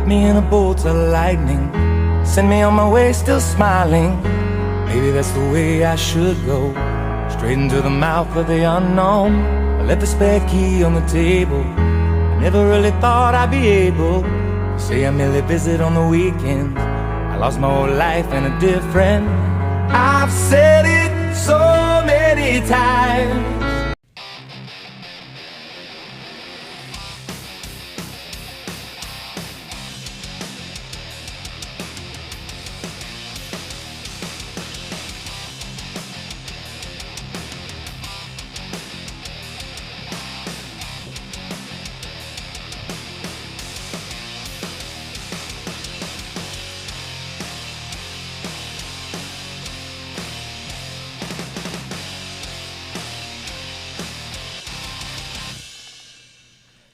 Wrap me in a bolt of lightning, send me on my way still smiling. Maybe that's the way I should go, straight into the mouth of the unknown. I left the spare key on the table, I never really thought I'd be able to say I merely visit on the weekends. I lost my whole life and a different. I've said it so many times.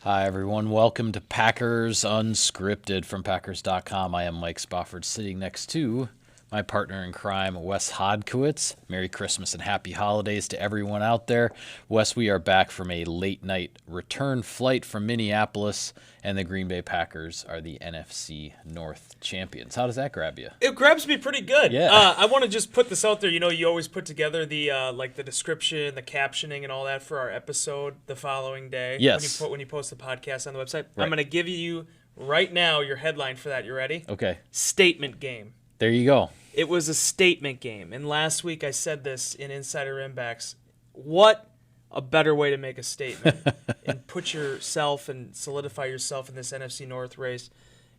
Hi, everyone. Welcome to Packers Unscripted from Packers.com. I am Mike Spofford, sitting next to my partner in crime, Wes Hodkiewicz. Merry Christmas and Happy Holidays to everyone out there. Wes, we are back from a late-night return flight from Minneapolis, and the Green Bay Packers are the NFC North champions. How does that grab you? It grabs me pretty good. Yeah. I want to just put this out there. You know, you always put together the the description, the captioning, and all that for our episode the following day. Yes. When you post the podcast on the website. Right. I'm going to give you right now your headline for that. You ready? Okay. Statement game. There you go. It was a statement game. And last week I said this in Insider Inbacks. What a better way to make a statement and put yourself and solidify yourself in this NFC North race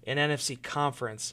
and NFC Conference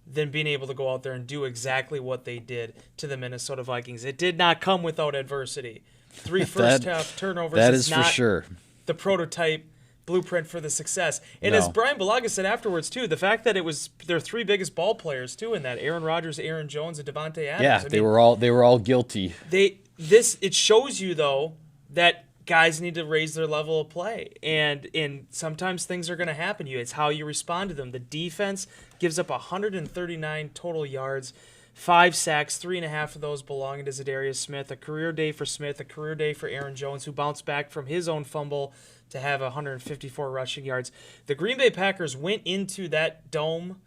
than being able to go out there and do exactly what they did to the Minnesota Vikings. It did not come without adversity. 3 first-half turnovers that is is not for sure the prototype blueprint for the success. And No. as Brian Bulaga said afterwards, too, the fact that it was their 3 biggest ball players, too, in that Aaron Rodgers, Aaron Jones, and Devontae Adams. Yeah, they were all guilty. It shows you, though, that guys need to raise their level of play. And sometimes things are going to happen to you. It's how you respond to them. The defense gives up 139 total yards, 5 sacks, 3.5 of those belonging to Za'Darius Smith. A career day for Smith, a career day for Aaron Jones, who bounced back from his own fumble to have 154 rushing yards. The Green Bay Packers went into that dome,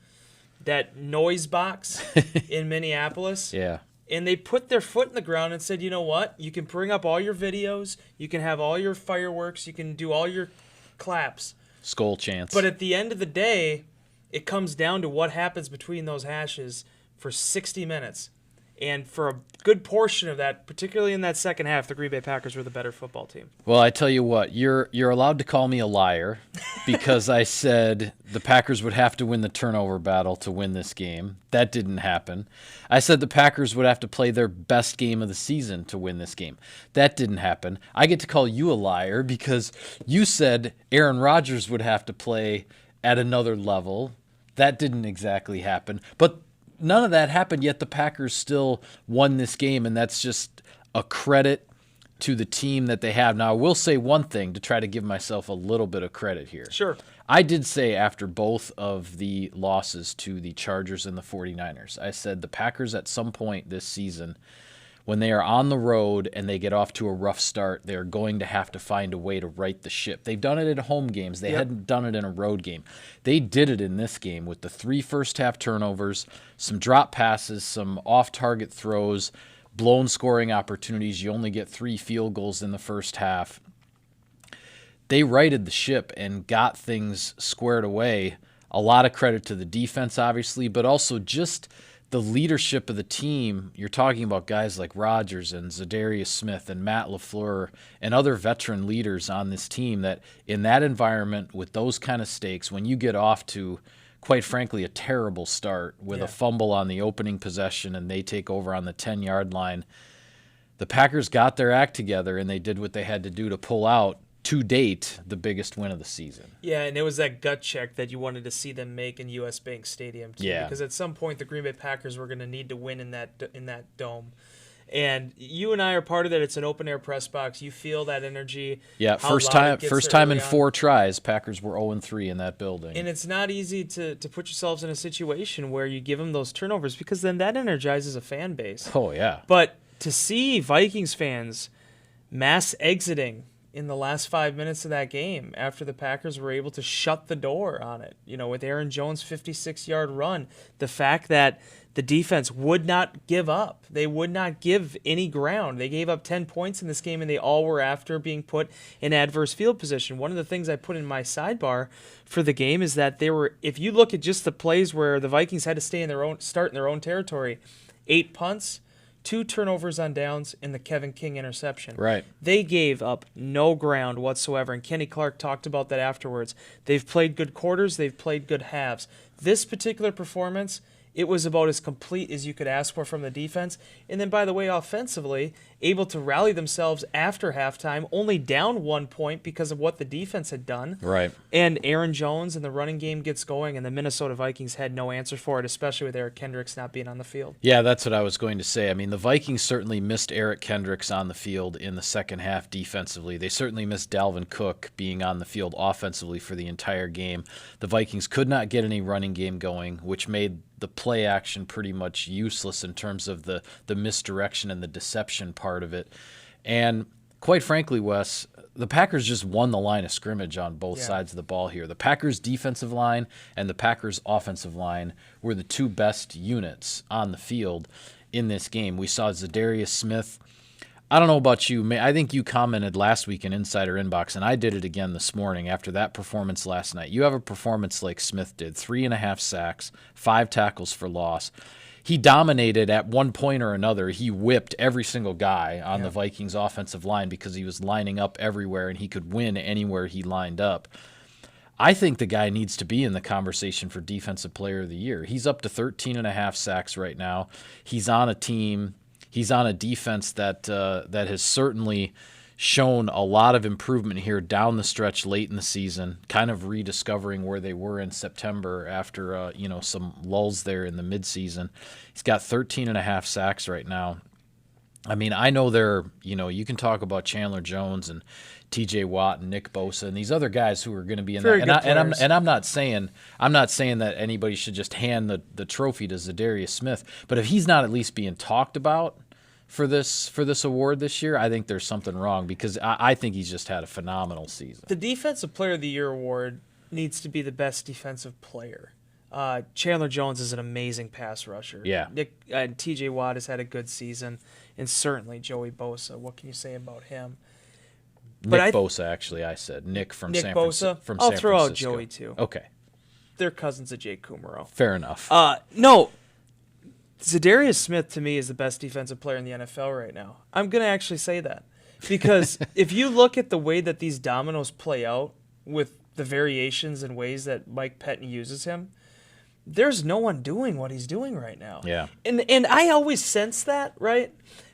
that noise box in Minneapolis. Yeah. And they put their foot in the ground and said, you know what? You can bring up all your videos. You can have all your fireworks. You can do all your claps. Skull chance. But at the end of the day, it comes down to what happens between those hashes for 60 minutes. And for a good portion of that, particularly in that second half, the Green Bay Packers were the better football team. Well, I tell you what, you're allowed to call me a liar because I said the Packers would have to win the turnover battle to win this game. That didn't happen. I said the Packers would have to play their best game of the season to win this game. That didn't happen. I get to call you a liar because you said Aaron Rodgers would have to play at another level. That didn't exactly happen. But none of that happened, yet the Packers still won this game, and that's just a credit to the team that they have. Now, I will say one thing to try to give myself a little bit of credit here. Sure. I did say after both of the losses to the Chargers and the 49ers, I said the Packers at some point this season, when they are on the road and they get off to a rough start, they're going to have to find a way to right the ship. They've done it at home games. They hadn't done it in a road game. They did it in this game with the 3 first-half turnovers, some drop passes, some off-target throws, blown scoring opportunities. You only get 3 field goals in the first half. They righted the ship and got things squared away. A lot of credit to the defense, obviously, but also just the leadership of the team. You're talking about guys like Rodgers and Za'Darius Smith and Matt LaFleur and other veteran leaders on this team that in that environment with those kind of stakes, when you get off to, quite frankly, a terrible start with a fumble on the opening possession and they take over on the 10-yard line, the Packers got their act together and they did what they had to do to pull out, to date, the biggest win of the season. Yeah, and it was that gut check that you wanted to see them make in U.S. Bank Stadium, too. Yeah. Because at some point, the Green Bay Packers were going to need to win in that dome. And you and I are part of that. It's an open-air press box. You feel that energy. Yeah, first time in 4 tries, Packers were 0-3 in that building. And it's not easy to put yourselves in a situation where you give them those turnovers because then that energizes a fan base. Oh, yeah. But to see Vikings fans mass exiting in the last 5 minutes of that game after the Packers were able to shut the door on it. With Aaron Jones' 56-yard run, the fact that the defense would not give up. They would not give any ground. They gave up 10 points in this game, and they all were after being put in adverse field position. One of the things I put in my sidebar for the game is that if you look at just the plays where the Vikings had to start in their own territory, 8 punts, 2 turnovers on downs, and the Kevin King interception. Right. They gave up no ground whatsoever, and Kenny Clark talked about that afterwards. They've played good quarters. They've played good halves. This particular performance, it was about as complete as you could ask for from the defense. And then, by the way, offensively, able to rally themselves after halftime, only down 1 point because of what the defense had done. Right. And Aaron Jones and the running game gets going, and the Minnesota Vikings had no answer for it, especially with Eric Kendricks not being on the field. Yeah, that's what I was going to say. I mean, the Vikings certainly missed Eric Kendricks on the field in the second half defensively. They certainly missed Dalvin Cook being on the field offensively for the entire game. The Vikings could not get any running game going, which made the play action pretty much useless in terms of the misdirection and the deception part of it. And quite frankly, Wes, the Packers just won the line of scrimmage on both sides of the ball here. The Packers' defensive line and the Packers' offensive line were the two best units on the field in this game. We saw Za'Darius Smith. I don't know about you. I think you commented last week in Insider Inbox, and I did it again this morning after that performance last night. You have a performance like Smith did, 3.5 sacks, 5 tackles for loss. He dominated at one point or another. He whipped every single guy on the Vikings offensive line because he was lining up everywhere, and he could win anywhere he lined up. I think the guy needs to be in the conversation for Defensive Player of the Year. He's up to 13.5 sacks right now. He's on a team. He's on a defense that has certainly shown a lot of improvement here down the stretch late in the season, kind of rediscovering where they were in September after some lulls there in the midseason. He's got 13.5 sacks right now. I mean, I know you can talk about Chandler Jones and T.J. Watt and Nick Bosa and these other guys who are going to be in Very that. good I'm not saying that anybody should just hand the trophy to Za'Darius Smith, but if he's not at least being talked about for this award this year, I think there's something wrong because I think he's just had a phenomenal season. The Defensive Player of the Year award needs to be the best defensive player. Chandler Jones is an amazing pass rusher. Yeah. Nick and T.J. Watt has had a good season, and certainly Joey Bosa. What can you say about him? Bosa, actually, I said Nick from San Francisco. I'll throw out Joey too. Okay, they're cousins of Jake Kumaro. fair enough. No. Za'Darius Smith, to me, is the best defensive player in the NFL right now. I'm going to actually say that. Because if you look at the way that these dominoes play out with the variations and ways that Mike Pettin uses him, there's no one doing what he's doing right now. Yeah. And I always sense that, right?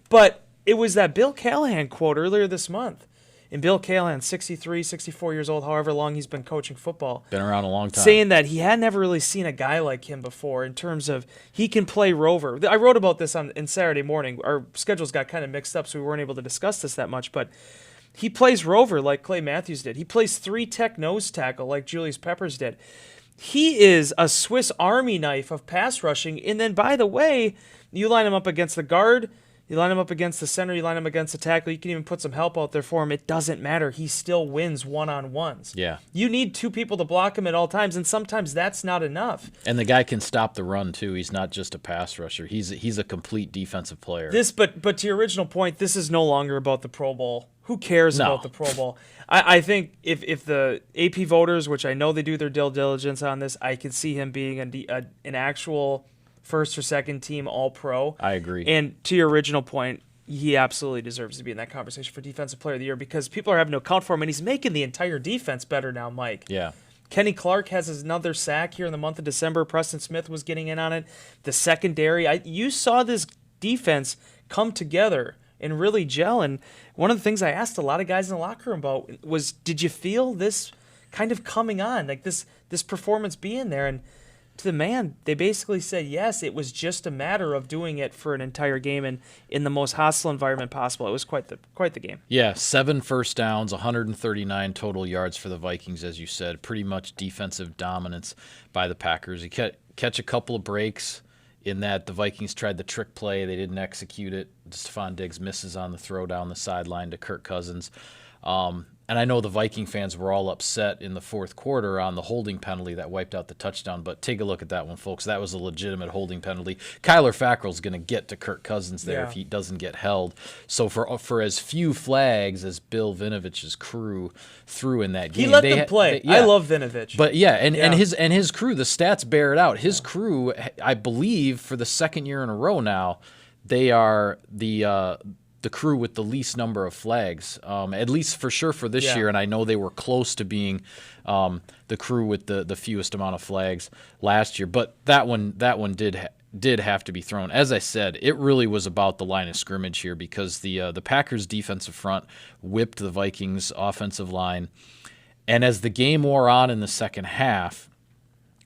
But it was that Bill Callahan quote earlier this month. And Bill Callahan, 63, 64 years old, however long he's been coaching football. Been around a long time. Saying that he had never really seen a guy like him before in terms of he can play rover. I wrote about this in Saturday morning. Our schedules got kind of mixed up, so we weren't able to discuss this that much. But he plays rover like Clay Matthews did. He plays 3-tech nose tackle like Julius Peppers did. He is a Swiss Army knife of pass rushing. And then, by the way, you line him up against the guard, you line him up against the center, you line him against the tackle, you can even put some help out there for him. It doesn't matter. He still wins one-on-ones. Yeah. You need 2 people to block him at all times, and sometimes that's not enough. And the guy can stop the run, too. He's not just a pass rusher. He's a complete defensive player. But to your original point, this is no longer about the Pro Bowl. Who cares about the Pro Bowl? I think if the AP voters, which I know they do their due diligence on this, I could see him being an actual first or second team All-Pro. I agree. And to your original point, he absolutely deserves to be in that conversation for Defensive Player of the Year because people are having to account for him, and he's making the entire defense better now, Mike. Yeah. Kenny Clark has another sack here in the month of December. Preston Smith was getting in on it. The secondary, you saw this defense come together and really gel. And one of the things I asked a lot of guys in the locker room about was, did you feel this kind of coming on, like this performance being there? And to the man, they basically said yes. It was just a matter of doing it for an entire game and in the most hostile environment possible. It was quite the game. Yeah, 7 first downs, 139 total yards for the Vikings, as you said. Pretty much defensive dominance by the Packers. You catch a couple of breaks in that the Vikings tried the trick play. They didn't execute it. Stephon Diggs misses on the throw down the sideline to Kirk Cousins. And I know the Viking fans were all upset in the fourth quarter on the holding penalty that wiped out the touchdown, but take a look at that one, folks. That was a legitimate holding penalty. Kyler Fackrell's going to get to Kirk Cousins there if he doesn't get held. So for as few flags as Bill Vinovich's crew threw in that game, he let them play. I love Vinovich. But and his crew, the stats bear it out. His crew, I believe, for the second year in a row now, they are the crew with the least number of flags, at least for sure for this year. And I know they were close to being the crew with the fewest amount of flags last year. But that one did have to be thrown. As I said, it really was about the line of scrimmage here because the Packers defensive front whipped the Vikings offensive line. And as the game wore on in the second half,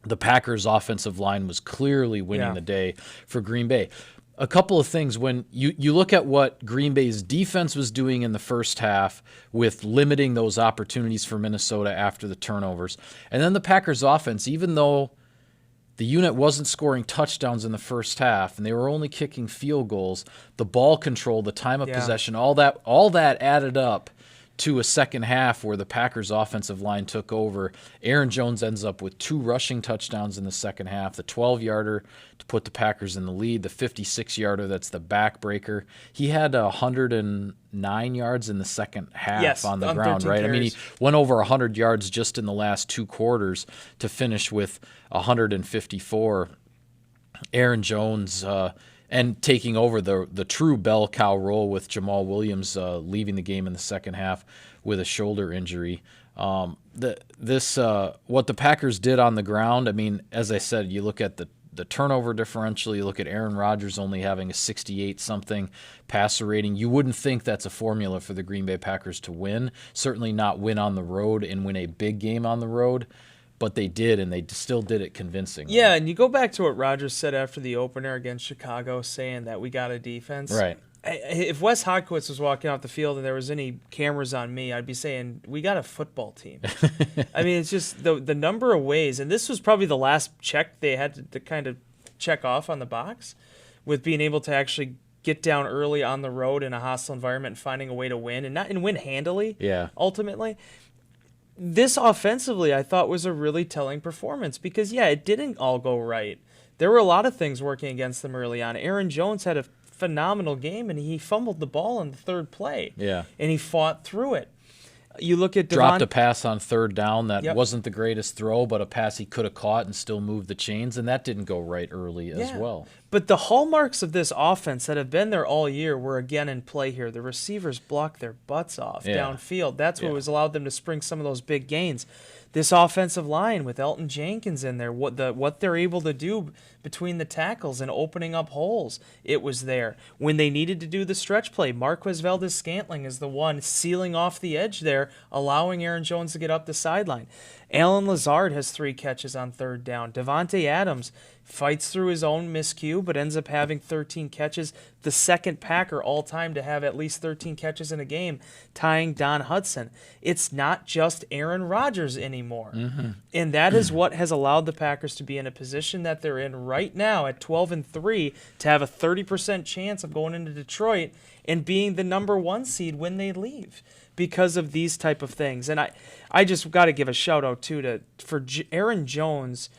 the Packers offensive line was clearly winning the day for Green Bay. A couple of things. When you look at what Green Bay's defense was doing in the first half with limiting those opportunities for Minnesota after the turnovers, and then the Packers offense, even though the unit wasn't scoring touchdowns in the first half and they were only kicking field goals, the ball control, the time of possession, all that added up to a second half where the Packers offensive line took over. Aaron Jones ends up with 2 rushing touchdowns in the second half, the 12-yarder to put the Packers in the lead, the 56-yarder that's the backbreaker. He had 109 yards in the second half on the ground, right? Carries. I mean, he went over 100 yards just in the last 2 quarters to finish with 154. Aaron Jones and taking over the true bell cow role with Jamal Williams leaving the game in the second half with a shoulder injury. What the Packers did on the ground, I mean, as I said, you look at the turnover differential, you look at Aaron Rodgers only having a 68-something passer rating. You wouldn't think that's a formula for the Green Bay Packers to win, certainly not win on the road and win a big game on the road. But they did, and they still did it convincingly. Yeah, and you go back to what Rodgers said after the opener against Chicago, saying that we got a defense. Right. If Wes Hodkiewicz was walking off the field and there was any cameras on me, I'd be saying, we got a football team. I mean, it's just the number of ways, and this was probably the last check they had to kind of check off on the box with being able to actually get down early on the road in a hostile environment and finding a way to win, and win handily, ultimately. This offensively, I thought, was a really telling performance because, it didn't all go right. There were a lot of things working against them early on. Aaron Jones had a phenomenal game, and he fumbled the ball on the third play. Yeah. And he fought through it. You look at dropped a pass on third down that wasn't the greatest throw, but a pass he could have caught and still moved the chains, and that didn't go right early as well. But the hallmarks of this offense that have been there all year were again in play here. The receivers blocked their butts off downfield. That's what was allowed them to spring some of those big gains. This offensive line with Elton Jenkins in there, what they're able to do between the tackles and opening up holes, it was there. When they needed to do the stretch play, Marquez Valdez-Scantling is the one sealing off the edge there, allowing Aaron Jones to get up the sideline. Alan Lazard has 3 catches on third down. Devontae Adams fights through his own miscue, but ends up having 13 catches, the second Packer all-time to have at least 13 catches in a game, tying Don Hudson. It's not just Aaron Rodgers anymore. And that is what has allowed the Packers to be in a position that they're in right now at 12-3 to have a 30% chance of going into Detroit and being the number 1 seed when they leave because of these type of things. And I just got to give a shout-out, too, for Aaron Jones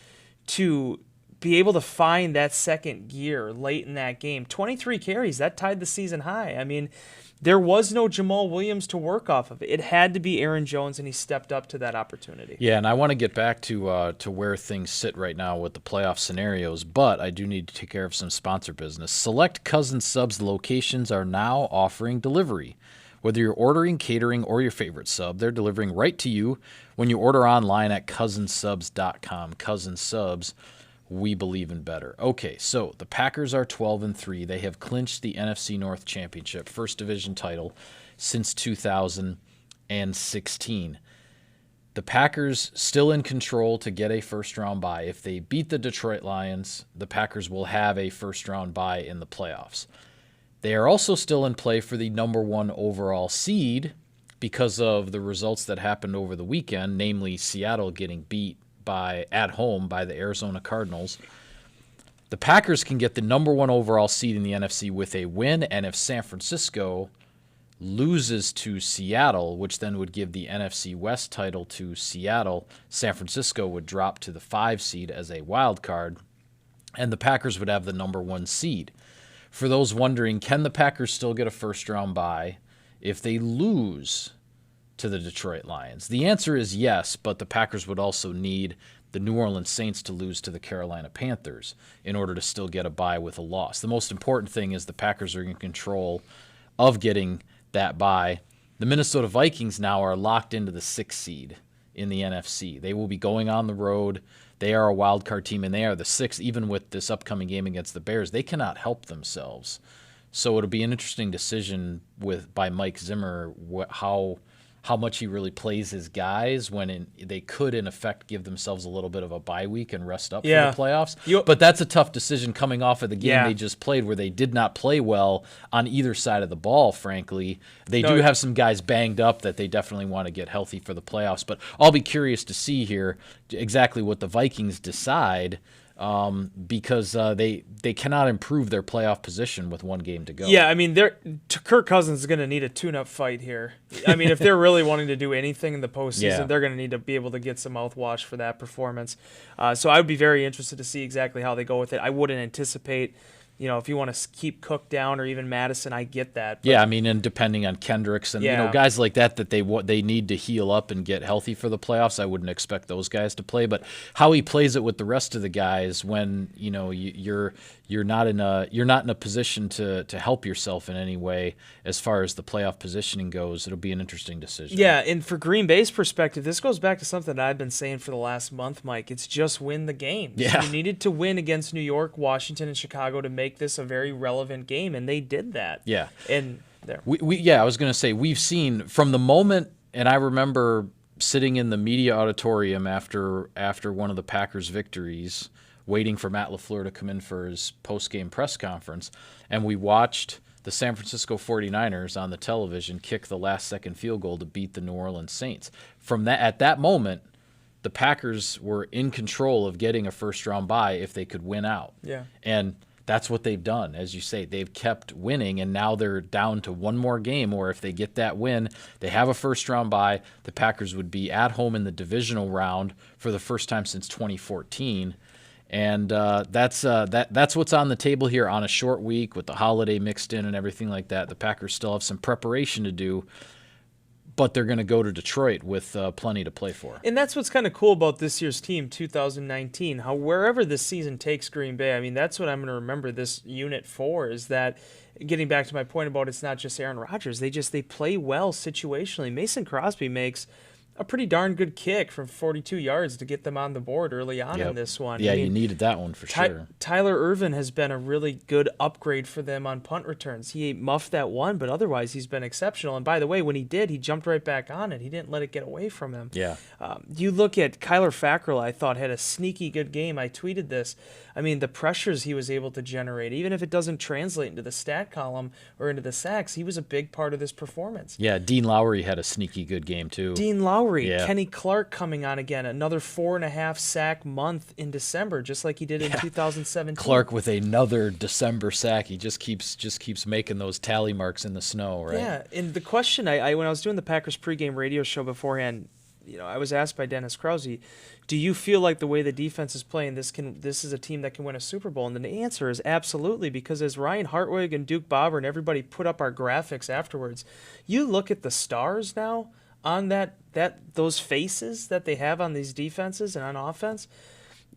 to be able to find that second gear late in that game. 23 carries, that tied the season high. I mean, there was no Jamal Williams to work off of. It had to be Aaron Jones, and he stepped up to that opportunity. Yeah, and I want to get back to where things sit right now with the playoff scenarios, but I do need to take care of some sponsor business. Select Cousins Subs locations are now offering delivery. Whether you're ordering, catering, or your favorite sub, they're delivering right to you when you order online at cousinsubs.com. Cousins Subs, we believe in better. Okay, so the Packers are 12-3. They have clinched the NFC North Championship, first division title, since 2016. The Packers still in control to get a first-round bye. If they beat the Detroit Lions, the Packers will have a first-round bye in the playoffs. They are also still in play for the number 1 overall seed because of the results that happened over the weekend, namely Seattle getting beat at home by the Arizona Cardinals. The Packers can get the number 1 overall seed in the NFC with a win, and if San Francisco loses to Seattle, which then would give the NFC West title to Seattle, San Francisco would drop to the 5 seed as a wild card, and the Packers would have the number 1 seed. For those wondering, can the Packers still get a first-round bye if they lose to the Detroit Lions? The answer is yes, but the Packers would also need the New Orleans Saints to lose to the Carolina Panthers in order to still get a bye with a loss. The most important thing is the Packers are in control of getting that bye. The Minnesota Vikings now are locked into the 6th seed in the NFC. They will be going on the road. They are a wild card team, and they are the 6th, even with this upcoming game against the Bears. They cannot help themselves. So it'll be an interesting decision by Mike Zimmer how much he really plays his guys when they could, in effect, give themselves a little bit of a bye week and rest up for the playoffs. But that's a tough decision coming off of the game they just played where they did not play well on either side of the ball, frankly. They do have some guys banged up that they definitely want to get healthy for the playoffs. But I'll be curious to see here exactly what the Vikings decide because they cannot improve their playoff position with 1 game to go. Yeah, I mean, Kirk Cousins is going to need a tune-up fight here. I mean, if they're really wanting to do anything in the postseason, they're going to need to be able to get some mouthwash for that performance. So I would be very interested to see exactly how they go with it. I wouldn't anticipate, if you want to keep Cook down or even Madison, I get that. But yeah, I mean, and depending on Kendricks and guys like that they need to heal up and get healthy for the playoffs, I wouldn't expect those guys to play. But how he plays it with the rest of the guys when you're not in a position to help yourself in any way as far as the playoff positioning goes, it'll be an interesting decision. Yeah, and for Green Bay's perspective, this goes back to something that I've been saying for the last month, Mike. It's just win the game. Yeah. You needed to win against New York, Washington, and Chicago to make this a very relevant game, and they did that. Yeah. And there. I was going to say, we've seen from the moment, and I remember sitting in the media auditorium after one of the Packers' victories, waiting for Matt LaFleur to come in for his post-game press conference, and we watched the San Francisco 49ers on the television kick the last-second field goal to beat the New Orleans Saints. At that moment, the Packers were in control of getting a first-round bye if they could win out. Yeah. And that's what they've done. As you say, they've kept winning, and now they're down to 1 more game where if they get that win, they have a first-round bye. The Packers would be at home in the divisional round for the first time since 2014. And that's what's on the table here on a short week with the holiday mixed in and everything like that. The Packers still have some preparation to do, but they're going to go to Detroit with plenty to play for. And that's what's kind of cool about this year's team, 2019, how wherever this season takes Green Bay, I mean, that's what I'm going to remember this unit for, is that, getting back to my point about it's not just Aaron Rodgers, they play well situationally. Mason Crosby makes a pretty darn good kick from 42 yards to get them on the board early on in this one. Yeah, you needed that one for sure. Tyler Ervin has been a really good upgrade for them on punt returns. He muffed that one, but otherwise he's been exceptional. And by the way, when he did, he jumped right back on it. He didn't let it get away from him. Yeah. You look at Kyler Fackrell, I thought had a sneaky good game. I tweeted this. I mean, the pressures he was able to generate, even if it doesn't translate into the stat column or into the sacks, he was a big part of this performance. Yeah, Dean Lowry had a sneaky good game too. Dean Lowry, Kenny Clark coming on again, another 4.5 sack month in December, just like he did in 2017. Clark with another December sack. He just keeps making those tally marks in the snow, right? Yeah, and the question when I was doing the Packers pregame radio show beforehand, I was asked by Dennis Krause, do you feel like the way the defense is playing, this is a team that can win a Super Bowl? And the answer is absolutely, because as Ryan Hartwig and Duke Bobber and everybody put up our graphics afterwards, you look at the stars now on those faces that they have on these defenses and on offense,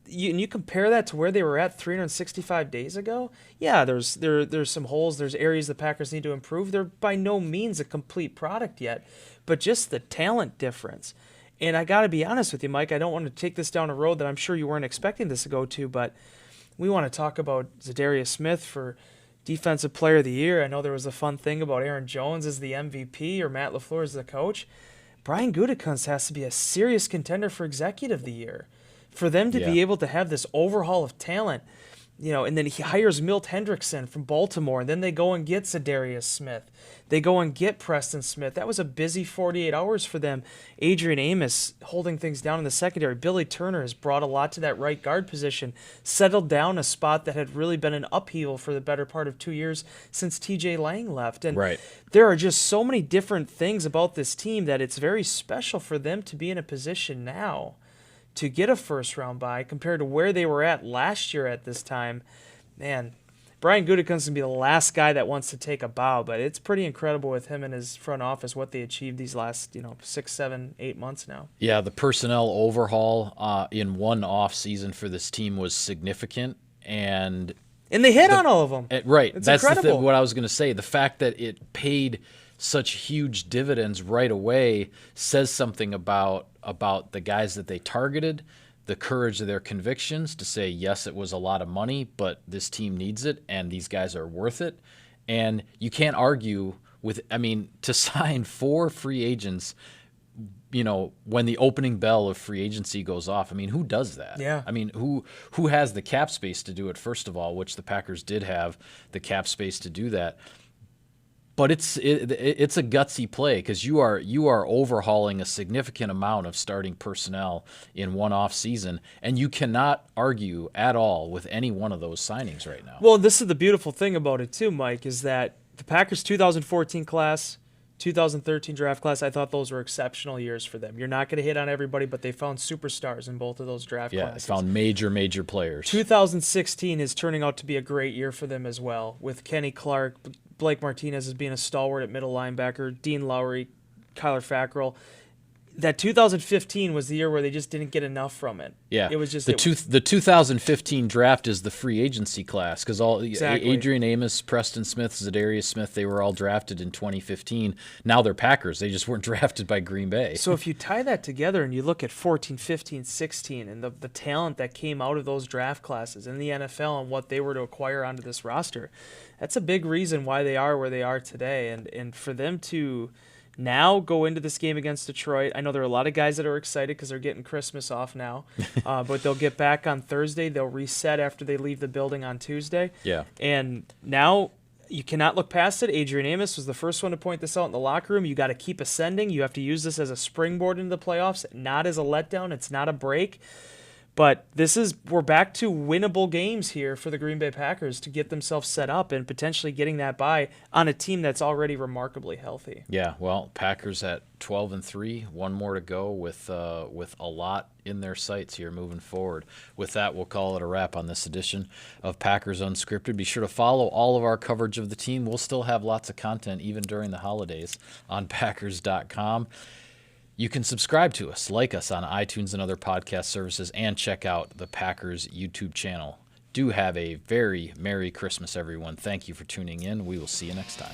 and you compare that to where they were at 365 days ago, there's some holes, there's areas the Packers need to improve. They're by no means a complete product yet, but just the talent difference. And I got to be honest with you, Mike, I don't want to take this down a road that I'm sure you weren't expecting this to go to, but we want to talk about Za'Darius Smith for Defensive Player of the Year. I know there was a fun thing about Aaron Jones as the MVP or Matt LaFleur as the coach. Brian Gutekunst has to be a serious contender for Executive of the Year. For them to be able to have this overhaul of talent, and then he hires Milt Hendrickson from Baltimore, and then they go and get Za'Darius Smith. They go and get Preston Smith. That was a busy 48 hours for them. Adrian Amos holding things down in the secondary. Billy Turner has brought a lot to that right guard position, settled down a spot that had really been an upheaval for the better part of 2 years since TJ Lang left. And there are just so many different things about this team that it's very special for them to be in a position now to get a first-round bye compared to where they were at last year at this time. Man, Brian Gutekunst is going to be the last guy that wants to take a bow, but it's pretty incredible with him and his front office what they achieved these last 6, 7, 8 months now. Yeah, the personnel overhaul in one off season for this team was significant, and they hit on all of them. Right, it's that's incredible. what I was going to say. The fact that it paid such huge dividends right away says something about the guys that they targeted, the courage of their convictions to say, yes, it was a lot of money, but this team needs it, and these guys are worth it. And you can't argue with, to sign 4 free agents, when the opening bell of free agency goes off, who does that? Yeah. Who has the cap space to do it, first of all, which the Packers did have the cap space to do that. But it's a gutsy play because you are overhauling a significant amount of starting personnel in one off season, and you cannot argue at all with any one of those signings right now. Well, this is the beautiful thing about it too, Mike, is that the Packers 2014 class, 2013 draft class, I thought those were exceptional years for them. You're not going to hit on everybody, but they found superstars in both of those draft classes. Yeah, found major players. 2016 is turning out to be a great year for them as well, with Kenny Clark, Blake Martinez as being a stalwart at middle linebacker, Dean Lowry, Kyler Fackrell. That 2015 was the year where they just didn't get enough from it. Yeah, it was just the 2015 draft is the free agency class because exactly. Adrian Amos, Preston Smith, Za'Darius Smith, they were all drafted in 2015. Now they're Packers. They just weren't drafted by Green Bay. So if you tie that together and you look at 14, 15, 16 and the talent that came out of those draft classes in the NFL and what they were to acquire onto this roster, that's a big reason why they are where they are today. And for them to now go into this game against Detroit, I know there are a lot of guys that are excited because they're getting Christmas off now, but they'll get back on Thursday. They'll reset after they leave the building on Tuesday. Yeah. And now you cannot look past it. Adrian Amos was the first one to point this out in the locker room. You got to keep ascending. You have to use this as a springboard into the playoffs, not as a letdown. It's not a break. But we're back to winnable games here for the Green Bay Packers to get themselves set up and potentially getting that bye on a team that's already remarkably healthy. Yeah, well, Packers at 12-3, one more to go with a lot in their sights here moving forward. With that, we'll call it a wrap on this edition of Packers Unscripted. Be sure to follow all of our coverage of the team. We'll still have lots of content even during the holidays on Packers.com. You can subscribe to us, like us on iTunes and other podcast services, and check out the Packers YouTube channel. Do have a very Merry Christmas, everyone. Thank you for tuning in. We will see you next time.